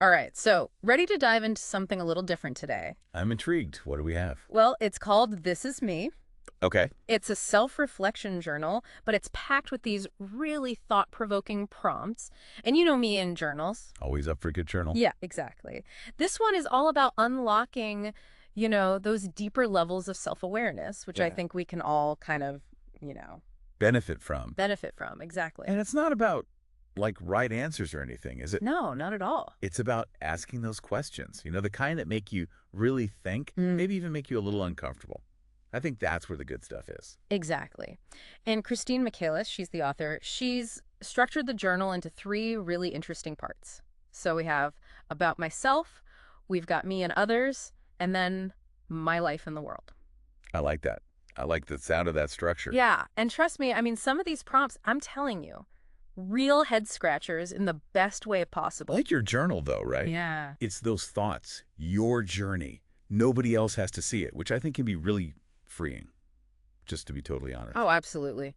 All right, so ready to dive into something a little different today. I'm intrigued. What do we have? Well, it's called This Is Me. Okay. It's a self-reflection journal, but it's packed with these really thought-provoking prompts. And you know me in journals. Always up for a good journal. Yeah, exactly. This one is all about unlocking, those deeper levels of self-awareness, which I Yeah. think we can all kind of, you know, Benefit from. benefit from. Exactly. And it's not about like right answers or anything, is it? No, not at all. It's about asking those questions, the kind that make you really think, maybe even make you a little uncomfortable. I think that's where the good stuff is. Exactly. And Christine Michaelis, she's the author, she's structured the journal into three really interesting parts. So we have about myself, we've got me and others, and then my life in the world. I like that. I like the sound of that structure. Yeah, and trust me, I mean, some of these prompts, I'm telling you, real head scratchers in the best way possible. Like your journal, though, right? Yeah. It's those thoughts, your journey. Nobody else has to see it, which I think can be really freeing, just to be totally honest. Oh, absolutely.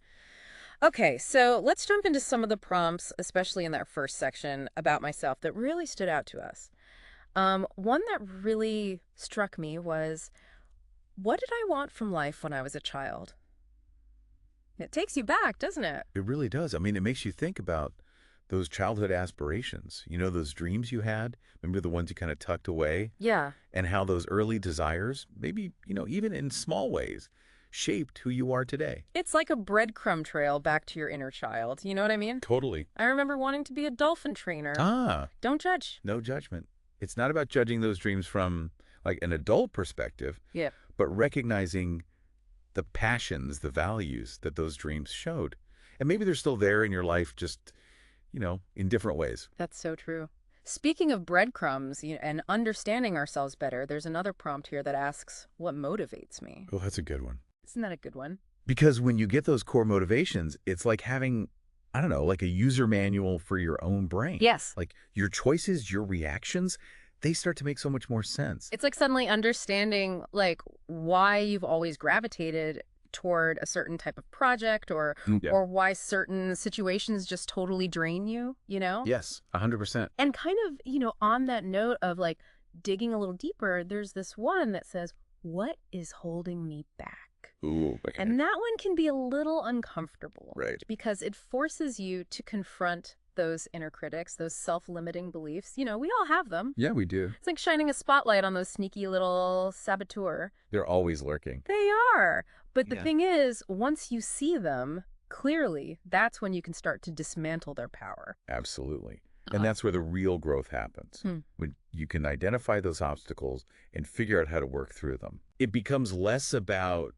Okay, so let's jump into some of the prompts, especially in that first section about myself, that really stood out to us. One that really struck me was, what did I want from life when I was a child? It takes you back, doesn't it? It really does. I mean, it makes you think about those childhood aspirations, those dreams you had. Remember the ones you kind of tucked away? Yeah, And how those early desires, maybe, even in small ways, shaped who you are today. it's like a breadcrumb trail back to your inner child. You know what I mean? Totally. I remember wanting to be a dolphin trainer. Ah, Don't judge. no judgment. It's not about judging those dreams from like an adult perspective, Yeah, but recognizing the passions, the values that those dreams showed. And maybe they're still there in your life, just, in different ways. that's so true. Speaking of breadcrumbs and understanding ourselves better, there's another prompt here that asks, what motivates me? Oh, that's a good one. Isn't that a good one? Because when you get those core motivations, it's like having, I don't know, like a user manual for your own brain. Yes. Like your choices, your reactions, they start to make so much more sense. It's like suddenly understanding like why you've always gravitated toward a certain type of project Yeah. or why certain situations just totally drain you, you know? Yes, 100%. And kind of, on that note of like digging a little deeper, there's this one that says, what is holding me back? Ooh, And that one can be a little uncomfortable. Right. Because it forces you to confront those inner critics, those self-limiting beliefs. We all have them. Yeah, we do. It's like shining a spotlight on those sneaky little saboteur. They're always lurking. They are. But the Yeah. thing is, once you see them clearly, that's when you can start to dismantle their power. Absolutely. And that's where the real growth happens. Hmm. When you can identify those obstacles and figure out how to work through them. It becomes less about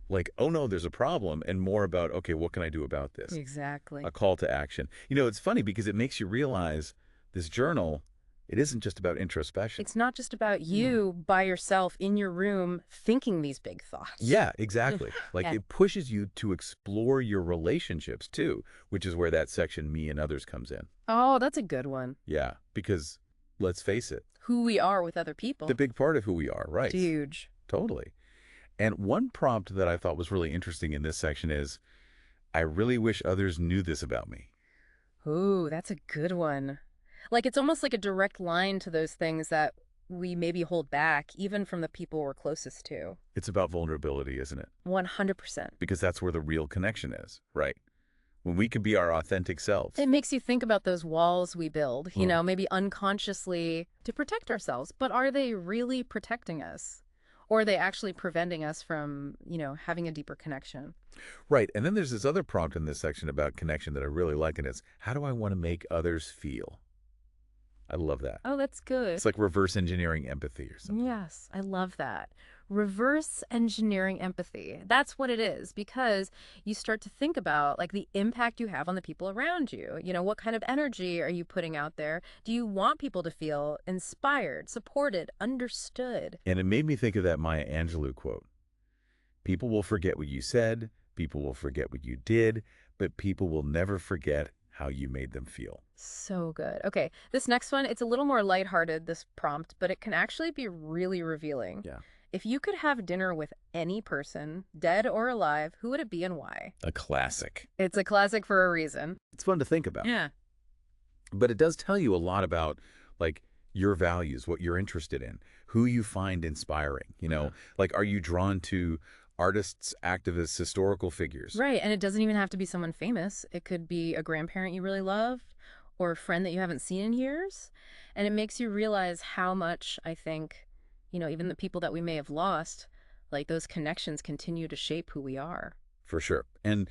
like, oh no, there's a problem, and more about, okay, what can I do about this? Exactly. A call to action. It's funny because it makes you realize this journal, it isn't just about introspection. It's not just about you by yourself in your room thinking these big thoughts. Yeah, exactly. Like Yeah. it pushes you to explore your relationships too, which is where that section, me and others, comes in. Oh, that's a good one. Yeah, because let's face it, Who we are with other people. the big part of who we are, right? It's huge. Totally. And one prompt that I thought was really interesting in this section is, I really wish others knew this about me. Ooh, that's a good one. Like it's almost like a direct line to those things that we maybe hold back, even from the people we're closest to. It's about vulnerability, isn't it? 100%. Because that's where the real connection is, right? When we can be our authentic selves. It makes you think about those walls we build, Hmm. maybe unconsciously to protect ourselves. But are they really protecting us? Or are they actually preventing us from, having a deeper connection? Right. And then there's this other prompt in this section about connection that I really like, and it's, how do I want to make others feel? I love that. Oh, that's good. It's like reverse engineering empathy or something. Yes, I love that. Reverse engineering empathy. That's what it is, because you start to think about like the impact you have on the people around you. What kind of energy are you putting out there? Do you want people to feel inspired, supported, understood? And it made me think of that Maya Angelou quote. People will forget what you said, people will forget what you did, but people will never forget how you made them feel. So good. Okay, this next one, it's a little more lighthearted, this prompt, but it can actually be really revealing. Yeah. If you could have dinner with any person, dead or alive, who would it be and why? A classic. It's a classic for a reason. It's fun to think about. Yeah. But it does tell you a lot about like your values, what you're interested in, who you find inspiring, like are you drawn to artists, activists, historical figures? Right, and it doesn't even have to be someone famous. It could be a grandparent you really loved or a friend that you haven't seen in years. And it makes you realize how much, I think, even the people that we may have lost, like those connections continue to shape who we are. For sure. And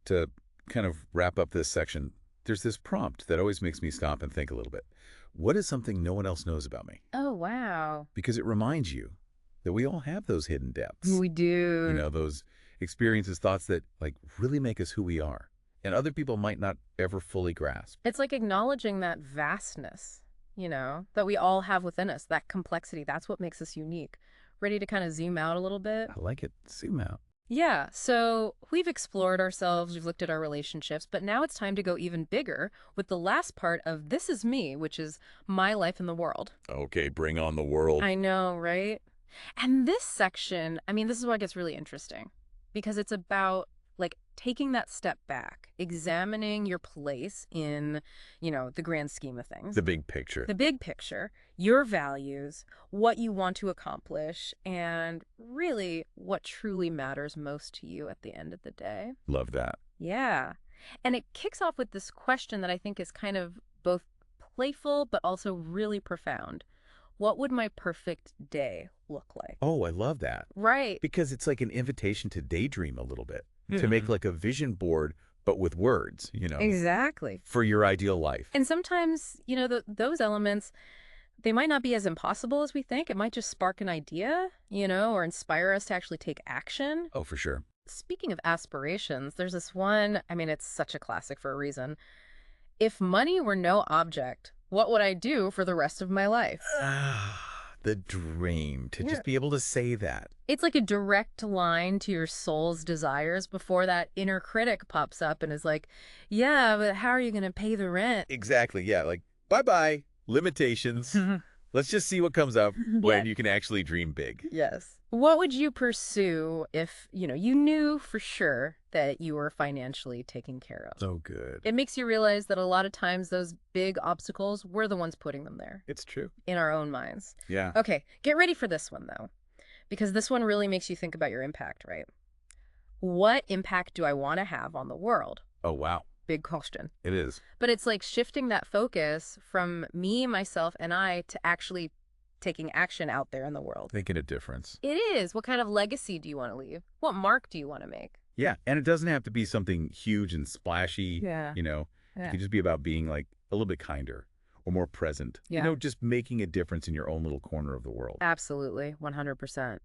to kind of wrap up this section, there's this prompt that always makes me stop and think a little bit. What is something no one else knows about me? Oh, wow. Because it reminds you that we all have those hidden depths. We do. Those experiences, thoughts that like really make us who we are. And other people might not ever fully grasp. It's like acknowledging that vastness, that we all have within us, that complexity. That's what makes us unique. Ready to kind of zoom out a little bit? I like it. Zoom out. Yeah, so we've explored ourselves, we've looked at our relationships, but now it's time to go even bigger with the last part of This Is Me, which is my life in the world. Okay, bring on the world. I know, right? And this section, this is what gets really interesting because it's about like taking that step back, examining your place in, the grand scheme of things. The big picture. The big picture, your values, what you want to accomplish, and really what truly matters most to you at the end of the day. Love that. Yeah. And it kicks off with this question that I think is kind of both playful but also really profound. What would my perfect day look like? Oh, I love that. Right. Because it's like an invitation to daydream a little bit, to make like a vision board, but with words, Exactly. for your ideal life. And sometimes, those elements, they might not be as impossible as we think. It might just spark an idea, or inspire us to actually take action. Oh, for sure. Speaking of aspirations, there's this one, it's such a classic for a reason. If money were no object, what would I do for the rest of my life? The dream, to just be able to say that. It's like a direct line to your soul's desires before that inner critic pops up and is like, yeah, but how are you going to pay the rent? Exactly, yeah. Like, bye-bye, limitations. Let's just see what comes up when you can actually dream big. Yes. What would you pursue if, you knew for sure that you were financially taken care of? So good. It makes you realize that a lot of times those big obstacles, we're the ones putting them there It's true. in our own minds. Yeah. Okay, get ready for this one, though, because this one really makes you think about your impact, right? What impact do I want to have on the world? Oh, wow. Big question. It is. But it's like shifting that focus from me, myself, and I to actually taking action out there in the world. Making a difference. It is. What kind of legacy do you want to leave? What mark do you want to make? Yeah, and it doesn't have to be something huge and splashy. Yeah. It can just be about being like a little bit kinder or more present. Yeah. Just making a difference in your own little corner of the world. Absolutely. 100%.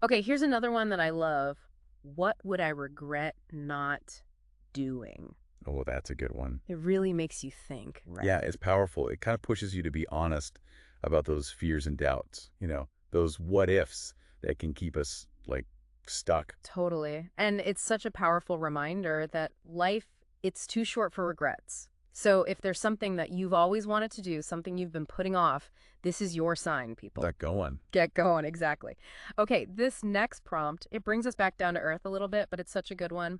Okay, here's another one that I love. What would I regret not doing? Oh, that's a good one. It really makes you think, right? Yeah, it's powerful. It kind of pushes you to be honest about those fears and doubts, those what ifs that can keep us like stuck. Totally. And it's such a powerful reminder that life, it's too short for regrets. So if there's something that you've always wanted to do, something you've been putting off, this is your sign, people. Get going. Get going, exactly. Okay, this next prompt, it brings us back down to earth a little bit, but it's such a good one.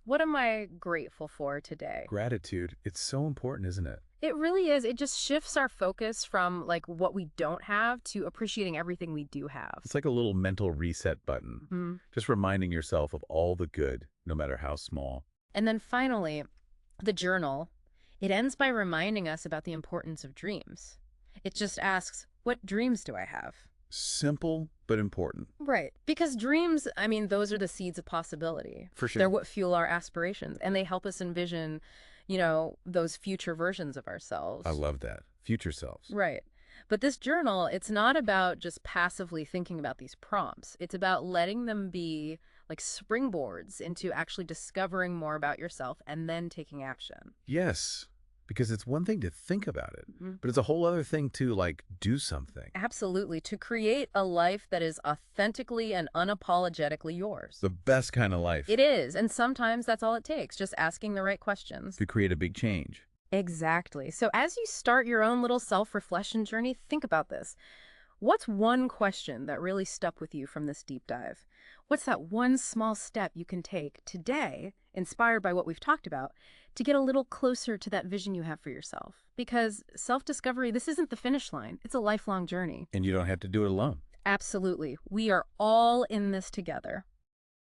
What am I grateful for today? Gratitude. It's so important, isn't it? It really is. It just shifts our focus from like what we don't have to appreciating everything we do have. It's like a little mental reset button. Mhm. Just reminding yourself of all the good, no matter how small. And then finally, the journal, it ends by reminding us about the importance of dreams. It just asks, what dreams do I have? Simple, but important. Right. Because dreams, those are the seeds of possibility. For sure. They're what fuel our aspirations, and they help us envision, those future versions of ourselves. I love that. Future selves. Right. But this journal, it's not about just passively thinking about these prompts. It's about letting them be like springboards into actually discovering more about yourself and then taking action. Yes. Because it's one thing to think about it, Mm-hmm. but it's a whole other thing to like do something. Absolutely. To create a life that is authentically and unapologetically yours. The best kind of life. It is. And sometimes that's all it takes, just asking the right questions. To create a big change. Exactly. So as you start your own little self-reflection journey, think about this. What's one question that really stuck with you from this deep dive? What's that one small step you can take today, inspired by what we've talked about, to get a little closer to that vision you have for yourself? Because self-discovery, this isn't the finish line. It's a lifelong journey. And you don't have to do it alone. Absolutely. We are all in this together.